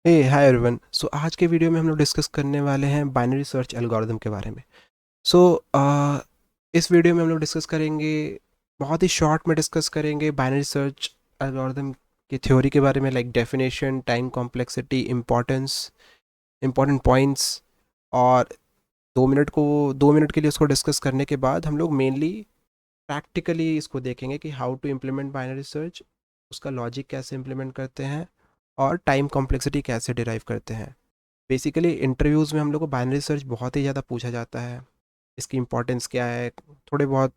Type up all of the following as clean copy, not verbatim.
Hi everyone. सो आज के video में हम लोग डिस्कस करने वाले हैं बाइनरी सर्च एल्गोरिदम के बारे में। सो इस वीडियो में हम लोग डिस्कस करेंगे, बहुत ही शॉर्ट में डिस्कस करेंगे बाइनरी सर्च एल्गोरिदम की थ्योरी के बारे में, like definition, time complexity, important points. और 2 मिनट के लिए उसको डिस्कस करने के बाद हम लोग मेनली प्रैक्टिकली इसको देखेंगे कि how to implement binary search, उसका लॉजिक कैसे इम्प्लीमेंट करते हैं और टाइम कॉम्प्लेक्सिटी कैसे डिराइव करते हैं। बेसिकली इंटरव्यूज़ में हम लोग को बाइनरी सर्च बहुत ही ज़्यादा पूछा जाता है, इसकी इंपॉर्टेंस क्या है, थोड़े बहुत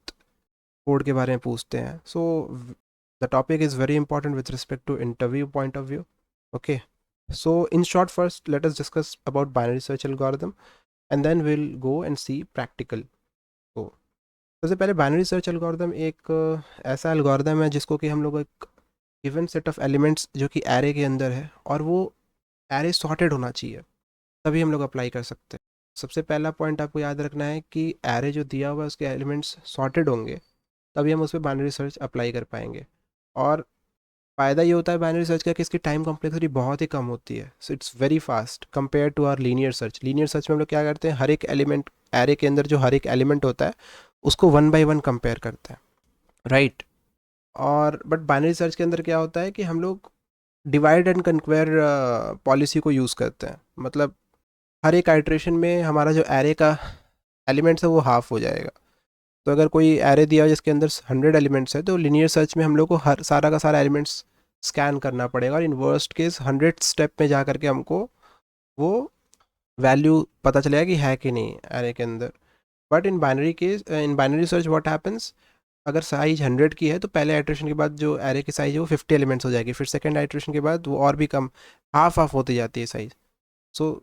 कोड के बारे में पूछते हैं। So the topic is very important with respect to interview point of view. Okay, so in short first let us discuss about binary search algorithm and then will go and see practical. तो सबसे पहले binary search algorithm एक ऐसा algorithm है जिसको कि हम लोग एक गिवन सेट ऑफ एलिमेंट्स जो कि एरे के अंदर है और वो एरे सॉर्टेड होना चाहिए, तभी हम लोग अप्लाई कर सकते हैं। सबसे पहला पॉइंट आपको याद रखना है कि एरे जो दिया हुआ है उसके एलिमेंट्स सॉर्टेड होंगे, तभी हम उस पर बाइनरी सर्च अप्लाई कर पाएंगे। और फ़ायदा ये होता है बाइनरी सर्च का कि इसकी टाइम कॉम्प्लेक्सिटी बहुत ही कम होती है। So it's very fast compare to our linear search. Linear search में हम लोग क्या करते हैं, हर एक एलिमेंट, एरे के अंदर जो हर एक एलिमेंट होता है उसको वन बाई वन कंपेयर करते हैं, राइट। और बट बाइनरी सर्च के अंदर क्या होता है कि हम लोग डिवाइड एंड कन्क्वेयर पॉलिसी को यूज़ करते हैं। मतलब हर एक आइट्रेशन में हमारा जो एरे का एलिमेंट्स है वो हाफ हो जाएगा। तो अगर कोई एरे दिया हो जिसके अंदर 100 एलिमेंट्स है, तो लीनियर सर्च में हम लोग को हर सारा का सारा एलिमेंट्स स्कैन करना पड़ेगा और इन वर्स्ट केस 100 स्टेप में जा करके हमको वो वैल्यू पता चलेगा कि है कि नहीं एरे के अंदर। But in binary search what happens, अगर साइज 100 की है तो पहले आइट्रेशन के बाद जो एरे की साइज है वो 50 एलिमेंट्स हो जाएगी, फिर सेकेंड आइट्रेशन के बाद वो और भी कम, हाफ हाफ होती जाती है size. So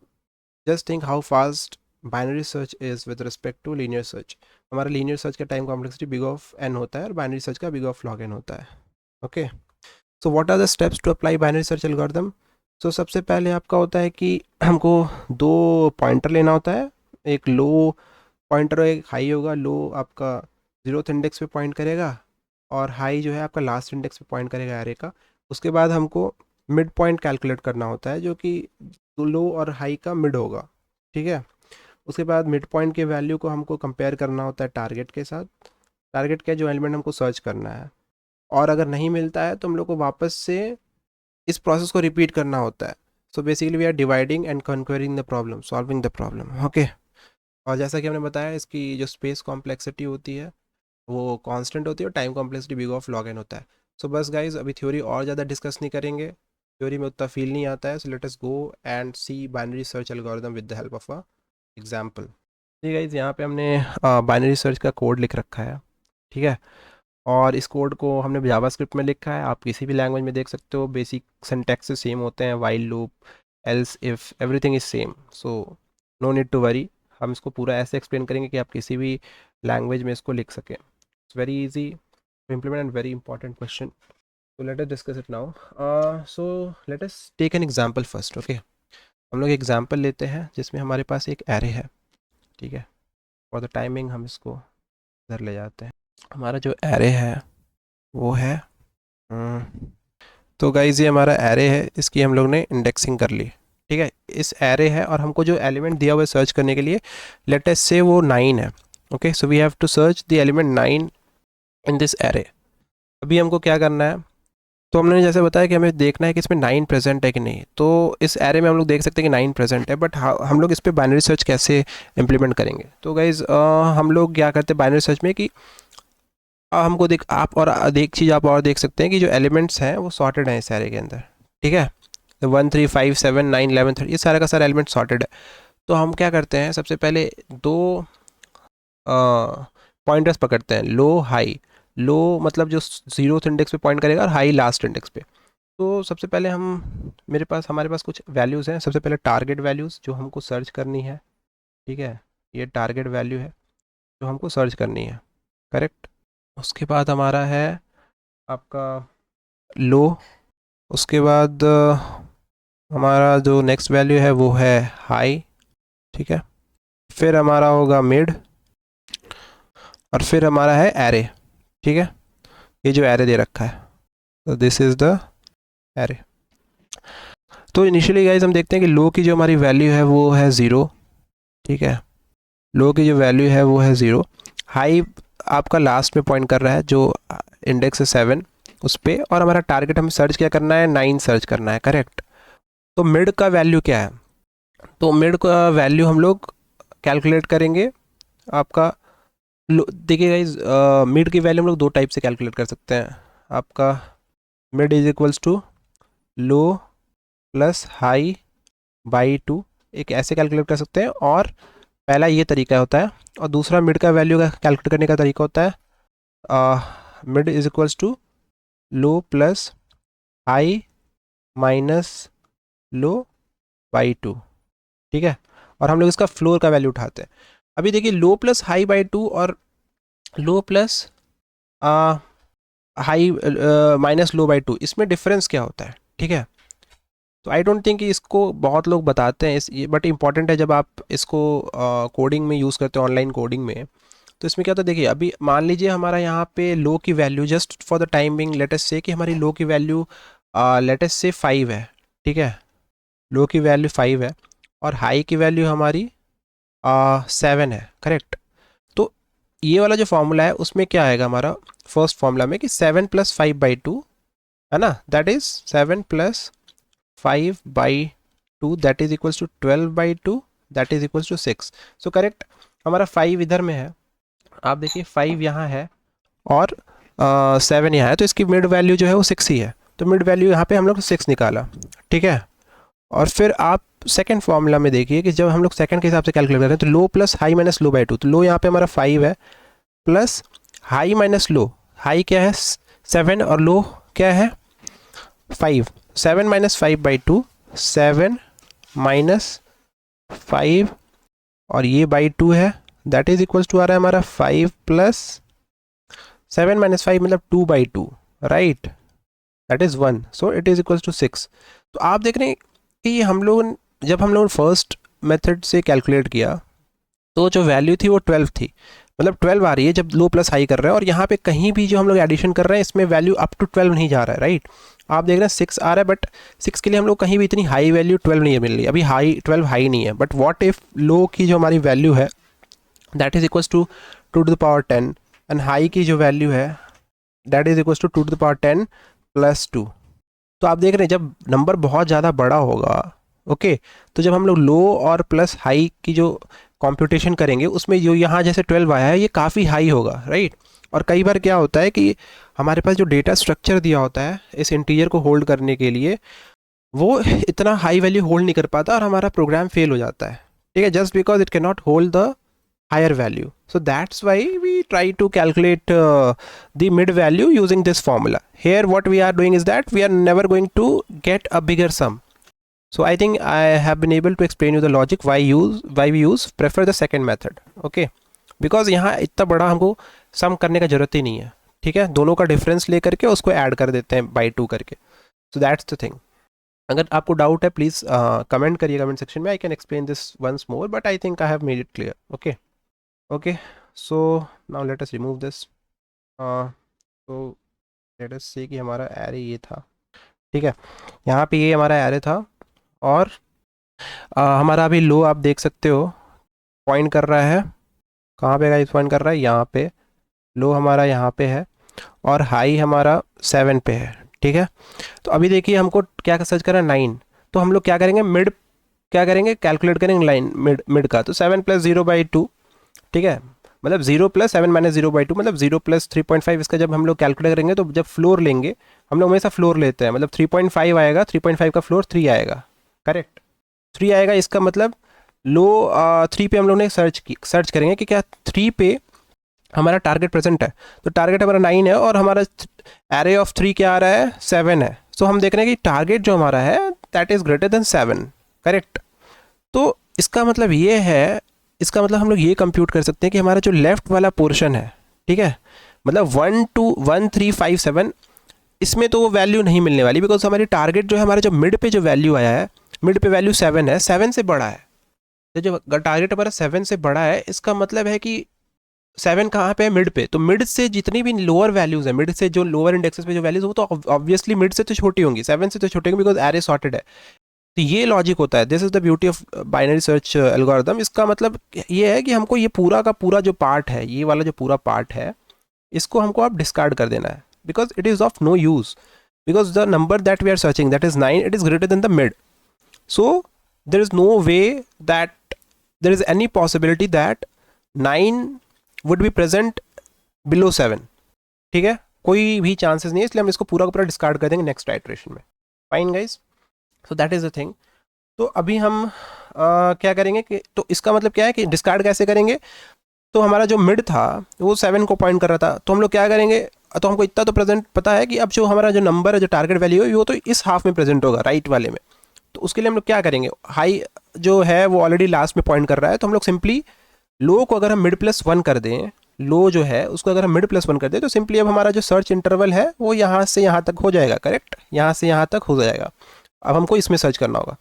just think how fast binary search is with respect to linear search. हमारा लीनियर सर्च का time complexity big of N होता है और बाइनरी सर्च का बिग ऑफ लॉग एन होता है। Okay, so what are the steps to apply binary search algorithm. सो सबसे पहले आपका होता है कि हमको दो पॉइंटर लेना होता है, एक लो पॉइंटर और एक हाई होगा। लो आपका 0th इंडेक्स पे पॉइंट करेगा और हाई जो है आपका लास्ट इंडेक्स पे पॉइंट करेगा एरे का। उसके बाद हमको मिड पॉइंट कैलकुलेट करना होता है जो कि लो और हाई का मिड होगा, ठीक है। उसके बाद मिड पॉइंट के वैल्यू को हमको कंपेयर करना होता है टारगेट के साथ, टारगेट का जो एलिमेंट हमको सर्च करना है। और अगर नहीं मिलता है तो हम लोग को वापस से इस प्रोसेस को रिपीट करना होता है। So basically we are dividing and conquering the problem, solving the problem. Okay, और जैसा कि हमने बताया इसकी जो स्पेस कॉम्प्लेक्सिटी होती है वो कांस्टेंट होती है और time complexity big of log N होता है। सो बस गाइज अभी थ्योरी और ज़्यादा डिस्कस नहीं करेंगे, थ्योरी में उतना फील नहीं आता है। So let us go and see binary search algorithm with the help of a example. ठीक है, यहाँ पे हमने बाइनरी सर्च का कोड लिख रखा है, ठीक है। और इस कोड को हमने जावास्क्रिप्ट में लिखा है, आप किसी भी लैंग्वेज में देख सकते हो। बेसिक सिंटैक्स सेम होते हैं, while loop, else if, everything is same. So no need to worry, हम इसको पूरा ऐसे एक्सप्लेन करेंगे कि आप किसी भी लैंग्वेज में इसको लिख सकें। It's very easy to implement and very important question. So let us discuss it now. So let us take an example first. Okay, हम लोग एग्जाम्पल लेते हैं जिसमें हमारे पास एक एरे है, ठीक है। फॉर द टाइमिंग हम इसको इधर ले जाते हैं। हमारा जो एरे है वो है, तो गाइज ये हमारा एरे है, इसकी हम लोग ने इंडेक्सिंग कर ली, ठीक है। इस एरे है और हमको जो एलिमेंट दिया हुआ है सर्च करने के लिए, लेट अस से वो 9 है। Okay, so we have to search the element 9 in this array. अभी हमको क्या करना है, तो हमने जैसे बताया कि हमें देखना है कि इसमें 9 प्रेजेंट है कि नहीं। तो इस एरे में हम लोग देख सकते हैं कि 9 प्रेजेंट है, बट हम लोग इस पर बाइनरी सर्च कैसे इंप्लीमेंट करेंगे। तो गाइज हम लोग क्या करते हैं बाइनरी सर्च में कि हमको देख आप और एक चीज़ आप और देख सकते हैं कि जो एलिमेंट्स हैं वो सॉर्टेड हैं इस एरे के अंदर, ठीक है। 1 3 5 7 9 11 30 ये सारा का सारा एलिमेंट सॉर्टेड है। तो हम क्या करते हैं, सबसे पहले दो पॉइंटर्स पकड़ते हैं, लो हाई। लो मतलब जो 0th इंडेक्स पे पॉइंट करेगा और हाई लास्ट इंडेक्स पे। तो सबसे पहले हमारे पास कुछ वैल्यूज़ हैं। सबसे पहले टारगेट वैल्यूज़ जो हमको सर्च करनी है, ठीक है। ये टारगेट वैल्यू है जो हमको सर्च करनी है, करेक्ट। उसके बाद हमारा है आपका लो। उसके बाद हमारा जो नेक्स्ट वैल्यू है वो है हाई, ठीक है। फिर हमारा होगा मिड और फिर हमारा है एरे, ठीक है। ये जो एरे दे रखा है, तो दिस इज़ द एरे। तो इनिशियली गाइज हम देखते हैं कि लो की जो हमारी वैल्यू है वो है 0, ठीक है, लो की जो वैल्यू है वो है 0। हाई आपका लास्ट में पॉइंट कर रहा है, जो इंडेक्स है 7 उस पर, और हमारा टारगेट हमें सर्च क्या करना है, 9 सर्च करना है, करेक्ट। तो मिड का वैल्यू क्या है, तो मिड का वैल्यू हम लोग कैलकुलेट करेंगे आपका। देखिए गाइज, मिड की वैल्यू हम लोग दो टाइप से कैलकुलेट कर सकते हैं। आपका mid is equals to low plus high by 2, एक ऐसे कैलकुलेट कर सकते हैं, और पहला ये तरीका होता है। और दूसरा मिड का वैल्यू का कैलकुलेट करने का तरीका होता है mid is equals to low plus high minus low by 2, ठीक है। और हम लोग इसका फ्लोर का वैल्यू उठाते हैं। अभी देखिए, लो प्लस हाई बाई 2 और low plus high minus low by 2, इसमें डिफरेंस क्या होता है, ठीक है। तो आई डोंट थिंक कि इसको बहुत लोग बताते हैं, बट इंपॉर्टेंट है जब आप इसको कोडिंग में यूज़ करते हो, ऑनलाइन कोडिंग में। तो इसमें क्या होता है, देखिए अभी मान लीजिए हमारा यहाँ पे लो की value, just for the timing let us से कि हमारी लो की वैल्यू लेट अस से 5 है, ठीक है, लो की वैल्यू 5 है, और हाई की वैल्यू हमारी 7 है, करेक्ट। तो ये वाला जो फॉर्मूला है उसमें क्या आएगा हमारा, फर्स्ट फॉर्मूला में कि 7 प्लस 5 बाई 2 है ना, that is 7 plus 5 by 2 that is equals to 12 by 2 that is equals to 6। So correct, हमारा 5 इधर में है, आप देखिए 5 यहाँ है और 7 यहाँ है, तो इसकी मिड वैल्यू जो है वो 6 ही है। तो मिड वैल्यू यहाँ पे हम लोग 6 निकाला, ठीक है। और फिर आप सेकंड फॉर्मूला में देखिए कि जब हम लोग सेकंड के हिसाब से कैलकुलेट कर रहे हैं, तो low plus high minus low by 2, तो लो यहाँ पे हमारा 5 है, plus high minus low, high क्या है 7 और लो क्या है 5, 7 माइनस 5 बाई 2, 7 माइनस 5 और ये बाई 2 है, दैट इज इक्वल्स टू आ रहा है हमारा 5 प्लस 7 माइनस 5 मतलब 2 by 2, right, that is 1, so it is equals to 6। तो आप देख रहे हैं कि जब हम लोग फर्स्ट मेथड से कैलकुलेट किया तो जो वैल्यू थी वो 12 थी, मतलब 12 आ रही है जब लो प्लस हाई कर रहे हैं, और यहाँ पे कहीं भी जो हम लोग एडिशन कर रहे हैं इसमें वैल्यू अप टू 12 नहीं जा रहा है, राइट। आप देख रहे हैं 6 आ रहा है, बट 6 के लिए हम लोग कहीं भी इतनी हाई वैल्यू 12 नहीं मिल रही, अभी हाई 12 हाई नहीं है। बट व्हाट इफ लो की जो हमारी वैल्यू है that is equals to 2 to the power 10, and high की जो वैल्यू है that is equals to 2 to the power 10 plus 2। तो आप देख रहे हैं जब नंबर बहुत ज़्यादा बड़ा होगा, ओके, तो जब हम लोग लो और प्लस हाई की जो कंप्यूटेशन करेंगे उसमें जो यहाँ जैसे 12 आया है ये काफ़ी हाई होगा, राइट। और कई बार क्या होता है कि हमारे पास जो डेटा स्ट्रक्चर दिया होता है इस इंटीजर को होल्ड करने के लिए, वो इतना हाई वैल्यू होल्ड नहीं कर पाता और हमारा प्रोग्राम फेल हो जाता है, ठीक है, just because it can not hold the higher value. So that's why we try to calculate the mid value using this formula. Here what we are doing is that we are never going to get a bigger sum. So I think I have been able to explain you the logic why we use prefer the second method. Okay, because यहाँ इतना बड़ा हमको सम करने का जरूरत ही नहीं है, ठीक है, दोनों का डिफरेंस ले करके उसको ऐड कर देते हैं बाई 2 करके। So that's the thing. अगर आपको डाउट है प्लीज़ कमेंट करिए कमेंट सेक्शन में, I can explain this once more, but I think I have made it clear. Okay okay, so now let us remove this, so let us say कि हमारा array ये था, ठीक है, यहाँ पे ये हमारा एरे था, और हमारा अभी लो आप देख सकते हो पॉइंट कर रहा है, कहाँ पे गाइस पॉइंट कर रहा है, यहाँ पे लो हमारा यहाँ पे है, और हाई हमारा 7 पे है, ठीक है। तो अभी देखिए हमको क्या सर्च करना है 9, तो हम लोग क्या करेंगे, मिड क्या करेंगे, कैलकुलेट करेंगे लाइन मिड का। तो 7 प्लस 0 बाई 2, ठीक है, मतलब 0 प्लस 7 माइनस 0 बाई 2 मतलब 0 प्लस 3.5, इसका जब हम लोग कैलकुलेट करेंगे तो जब फ्लोर लेंगे, हम लोग हमेशा फ्लोर लेते हैं, मतलब 3.5 आएगा, 3.5 का फ्लोर 3 आएगा, करेक्ट, 3 आएगा, इसका मतलब लो 3 पे हम लोग ने सर्च करेंगे कि क्या 3 पे हमारा टारगेट प्रेजेंट है। तो टारगेट हमारा 9 है और हमारा एरे ऑफ 3 क्या आ रहा है 7 है। सो हम देख रहे हैं कि टारगेट जो हमारा है that is greater then 7, correct. तो इसका मतलब ये है, इसका मतलब हम लोग ये कंप्यूट कर सकते हैं कि हमारा जो लेफ्ट वाला पोर्शन है, ठीक है, मतलब 1 2 1 3 5 7, इसमें तो वो वैल्यू नहीं मिलने वाली, बिकॉज हमारी टारगेट जो है, हमारा जो मिड पे जो वैल्यू आया है, मिड पे वैल्यू 7 है, 7 से बड़ा है। तो जो टारगेट हमारा 7 से बड़ा है, इसका मतलब है कि 7 कहाँ पे है, मिड पे। तो मिड से जितनी भी लोअर वैल्यूज़ है, मिड से जो लोअर इंडेक्सेस पे जो वैल्यूज, वो तो ऑब्वियसली मिड से तो छोटी होंगी, 7 से तो छोटी होंगी, बिकॉज एरे सॉर्टेड है। तो ये लॉजिक होता है, this is the beauty of binary search algorithm. इसका मतलब ये है कि हमको ये पूरा का पूरा जो पार्ट है, ये वाला जो पूरा पार्ट है, इसको हमको आप डिस्कार्ड कर देना है, because it is of no use, because the number that we are searching that is 9, it is greater than the mid, so there is no way that there is any possibility that 9 would be present below 7, ठीक है, कोई भी chances नहीं है, इसलिए हम इसको पूरा का पूरा डिस्कार्ड कर देंगे नेक्स्ट आइटरेशन में। Fine guys, so that is the thing. तो अभी हम क्या करेंगे कि, तो इसका मतलब क्या है कि डिस्कार्ड कैसे करेंगे, तो हमारा जो मिड था वो 7 को पॉइंट कर रहा था, तो हम लोग क्या करेंगे, तो हमको इतना तो प्रेजेंट पता है कि अब जो हमारा जो नंबर है, जो टारगेट वैल्यू है, वो तो इस हाफ में प्रेजेंट होगा, राइट वाले में। तो उसके लिए हम लोग क्या करेंगे, हाई जो है वो ऑलरेडी लास्ट में पॉइंट कर रहा है, तो हम लोग सिंपली लो को अगर हम मिड प्लस 1 कर दें, लो जो है उसको अगर हम मिड प्लस 1 कर दें, तो सिंपली अब हमारा जो सर्च इंटरवल है वो यहाँ से यहाँ तक हो जाएगा, करेक्ट, यहाँ से यहाँ तक हो जाएगा। अब हमको इसमें सर्च करना होगा,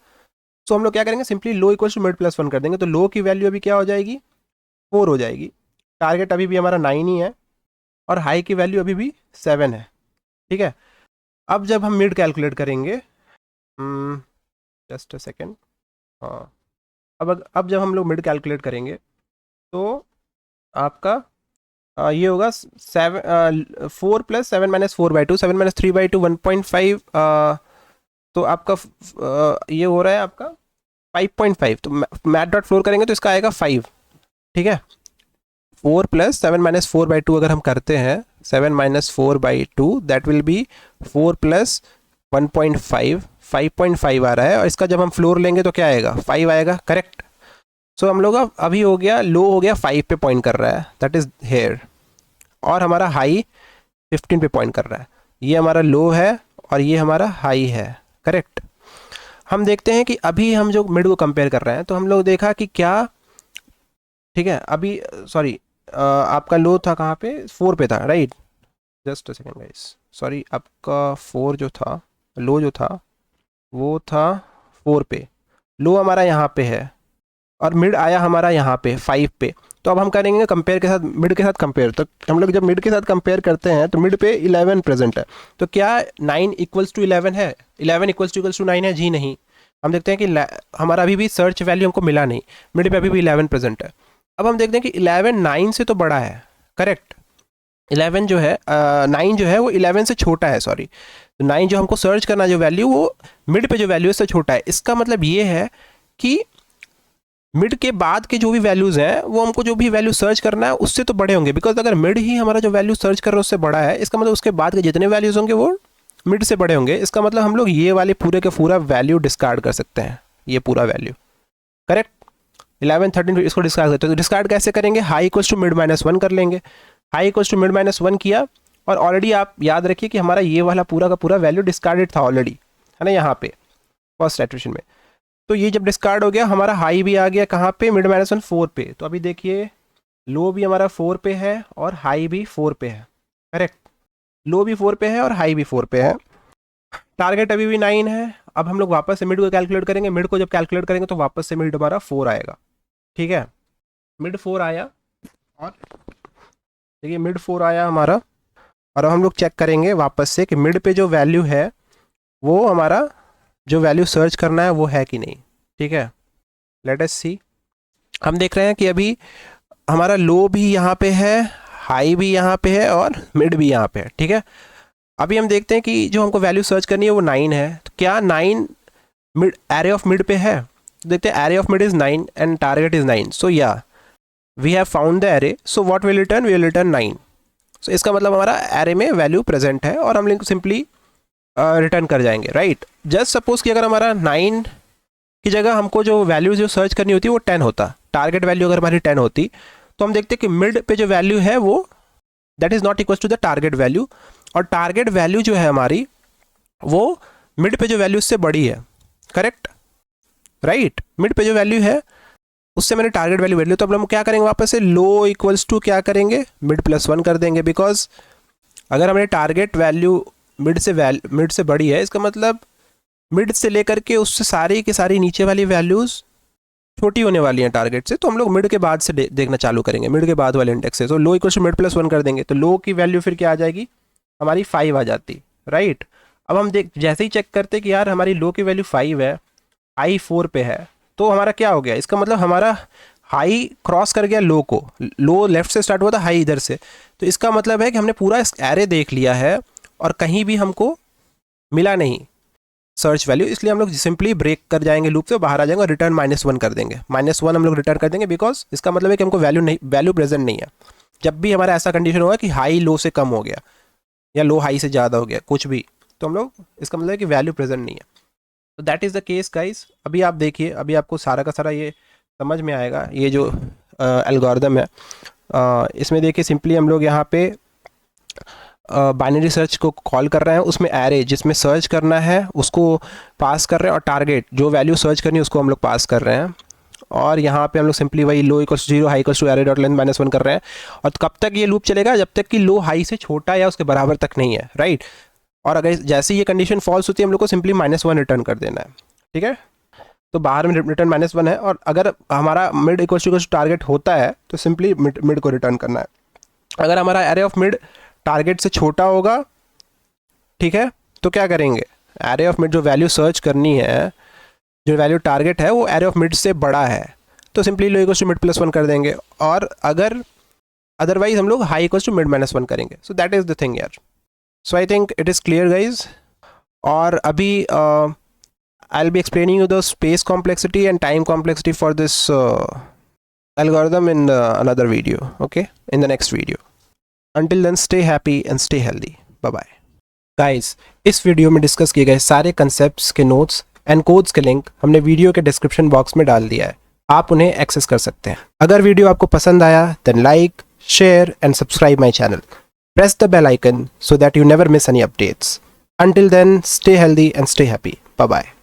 सो हम लोग क्या करेंगे, simply low equals to mid plus 1 कर देंगे, तो लो की वैल्यू अभी क्या हो जाएगी, 4 हो जाएगी, टारगेट अभी भी हमारा 9 ही है, और हाई की वैल्यू अभी भी 7 है, ठीक है। अब जब हम मिड कैलकुलेट करेंगे, जस्ट अ सेकेंड, हाँ, अब जब हम लोग मिड कैलकुलेट करेंगे तो आपका ये होगा 4 प्लस 7 माइनस 4/2, 7 माइनस 3/2 1.5, तो आपका ये हो रहा है आपका 5.5, तो मैथ डॉट फ्लोर करेंगे तो इसका आएगा 5, ठीक है। 4 प्लस 7 माइनस 4/2 अगर हम करते हैं, 7 minus 4/2 that will be 4 plus 1.5, 5.5 आ रहा है, और इसका जब हम फ्लोर लेंगे तो क्या आएगा, 5 आएगा, करेक्ट। सो हम लोग अभी हो गया, लो हो गया 5 पे पॉइंट कर रहा है, दैट इज हेयर, और हमारा हाई 15 पे पॉइंट कर रहा है, ये हमारा लो है और ये हमारा हाई है, करेक्ट। हम देखते हैं कि अभी हम जो मिड को कंपेयर कर रहे हैं, तो हम लोग देखा कि क्या, ठीक है, अभी सॉरी आपका लो था कहाँ पे, 4 पे था, right, just a second guys, sorry, आपका 4 जो था, लो जो था वो था 4 पे, लो हमारा यहाँ पे है, और मिड आया हमारा यहाँ पे 5 पे। तो अब हम करेंगे कंपेयर के साथ, मिड के साथ कंपेयर, तो हम लोग जब मिड के साथ कंपेयर करते हैं तो मिड पे 11 प्रेजेंट है, तो क्या 9 इक्वल्स टू 11 है, 11 इक्वल्स टू 9 है, जी नहीं। हम देखते हैं कि हमारा अभी भी सर्च वैल्यू हमको मिला नहीं, मिड पे अभी भी 11 प्रेजेंट है। अब हम देखते हैं कि 11 9 से तो बड़ा है, करेक्ट, 11 जो है 9 जो है वो 11 से छोटा है, सॉरी, तो 9 जो हमको सर्च करना जो वैल्यू, वो मिड पे जो वैल्यू है उससे छोटा है। इसका मतलब ये है कि मिड के बाद के जो भी वैल्यूज़ हैं वो हमको जो भी वैल्यू सर्च करना है उससे तो बड़े होंगे, बिकॉज अगर मिड ही हमारा जो वैल्यू सर्च कर रहा है उससे बड़ा है, इसका मतलब उसके बाद के जितने वैल्यूज़ होंगे वो मिड से बड़े होंगे। इसका मतलब हम लोग ये वाले पूरे के पूरा वैल्यू डिस्कार्ड कर सकते हैं, ये पूरा वैल्यू, करेक्ट। 11 13 इसको डिस्कार्ड करते हैं, तो डिस्कार्ड कैसे करेंगे, high equals to mid minus 1 कर लेंगे, high equals to mid minus 1 किया, और ऑलरेडी आप याद रखिए कि हमारा ये वाला पूरा का पूरा वैल्यू डिस्कार्डेड था ऑलरेडी, है ना, यहाँ पे फर्स्ट इटरेशन में। तो ये जब डिस्कार्ड हो गया, हमारा हाई भी आ गया कहाँ पे, मिड माइनस 1 4 पे, तो अभी देखिए लो भी हमारा 4 पे है और हाई भी 4 पे है, करेक्ट, लो भी 4 पे है और हाई भी 4 पे है, टारगेट अभी भी 9 है। अब हम लोग वापस से मिड को कैलकुलेट करेंगे, मिड को जब कैलकुलेट करेंगे तो वापस से मिड हमारा 4 आएगा, ठीक है, मिड 4 आया, और देखिए मिड 4 आया हमारा, और अब हम लोग चेक करेंगे वापस से कि मिड पे जो वैल्यू है वो हमारा जो वैल्यू सर्च करना है वो है कि नहीं, ठीक है, लेट अस सी। हम देख रहे हैं कि अभी हमारा लो भी यहाँ पे है, हाई भी यहाँ पे है, और मिड भी यहाँ पे है, ठीक है। अभी हम देखते हैं कि जो हमको वैल्यू सर्च करनी है वो 9 है, तो क्या 9 मिड एरे ऑफ मिड पे है, देखते हैं, array of mid is 9 and target is 9, so yeah we have found the array, so what will return, we will return 9। So इसका मतलब हमारा एरे में वैल्यू प्रेजेंट है, और हम लिंक सिंपली रिटर्न कर जाएंगे, राइट। जस्ट सपोज कि अगर हमारा 9 की जगह हमको जो वैल्यू जो सर्च करनी होती है वो 10 होता, टारगेट वैल्यू अगर हमारी 10 होती, तो हम देखते हैं कि मिड पे जो वैल्यू है वो that is not equal to the target value, और टारगेट वैल्यू जो है हमारी वो मिड पे जो वैल्यू उससे बड़ी है, करेक्ट, राइट, मिड पे जो वैल्यू है उससे मैंने टारगेट वैल्यू ले ली, तो अब हम क्या करेंगे, वापस से लो इक्वल्स टू क्या करेंगे, मिड प्लस 1 कर देंगे, बिकॉज अगर हमारे टारगेट वैल्यू मिड से बड़ी है, इसका मतलब मिड से लेकर के उससे सारी की सारी नीचे वाली वैल्यूज़ छोटी होने वाली हैं टारगेट से, तो हम लोग मिड के बाद से देखना चालू करेंगे, मिड के बाद वाले इंडेक्स से, तो लो इक्वल टू मिड प्लस 1 कर देंगे, तो लो की वैल्यू फिर क्या आ जाएगी, हमारी 5 आ जाती, राइट। अब हम जैसे ही चेक करते कि यार हमारी लो की वैल्यू 5 है, हाई 4 पे है, तो हमारा क्या हो गया, इसका मतलब हमारा हाई क्रॉस कर गया लो को, लो लेफ्ट से स्टार्ट हुआ था, हाई इधर से, तो इसका मतलब है कि हमने पूरा एरे देख लिया है और कहीं भी हमको मिला नहीं सर्च वैल्यू, इसलिए हम लोग सिंपली ब्रेक कर जाएंगे लूप से, बाहर आ जाएंगे और रिटर्न -1 कर देंगे। -1 हम लोग रिटर्न कर देंगे बिकॉज इसका मतलब है कि हमको वैल्यू प्रेजेंट नहीं है। जब भी हमारा ऐसा कंडीशन होगा कि हाई लो से कम हो गया या लो हाई से ज़्यादा हो गया कुछ भी, तो हम लोग, इसका मतलब है कि वैल्यू प्रेजेंट नहीं है। तो that is the case guys. अभी आप देखिए, अभी आपको सारा का सारा ये समझ में आएगा, ये जो एल्गोरिदम है, इसमें देखिए सिंपली हम लोग यहाँ पे बाइनरी सर्च को कॉल कर रहे हैं, उसमें एरे जिसमें सर्च करना है उसको पास कर रहे हैं और टारगेट जो वैल्यू सर्च करनी है उसको हम लोग पास कर रहे हैं। और यहाँ पे हम लोग सिंपली वही low equals 0 high equals to array dot length -1 कर रहे हैं। और कब तक ये लूप चलेगा, जब तक कि लो हाई से छोटा या उसके बराबर तक नहीं है, राइट। और अगर जैसे ये कंडीशन फॉल्स होती है हम लोग को सिंपली -1 रिटर्न कर देना है, ठीक है। तो बाहर में रिटर्न -1 है, और अगर हमारा मिड इक्वल्स टू टारगेट होता है तो सिंपली मिड को रिटर्न करना है। अगर हमारा एरे ऑफ मिड टारगेट से छोटा होगा, ठीक है, तो क्या करेंगे, एरे ऑफ मिड जो वैल्यू सर्च करनी है, जो वैल्यू टारगेट है वो एरे ऑफ मिड से बड़ा है, तो simply low equals to mid +1 कर देंगे। और अगर अदरवाइज हम लोग हाई इक्वल्स टू मिड -1 करेंगे। So that is the thing यार। So I think it is clear guys. और अभी I will be explaining you the space complexity and time complexity for this algorithm in another video, okay, in the next video. Until then, stay happy and stay healthy. Bye bye. Guys, इस video में discuss किए गए सारे concepts के notes and codes के link हमने video के description box में डाल दिया है, आप उन्हें एक्सेस कर सकते हैं। अगर वीडियो आपको पसंद आया then like, share and subscribe my channel. Press the bell icon so that you never miss any updates. Until then, stay healthy and stay happy. Bye bye.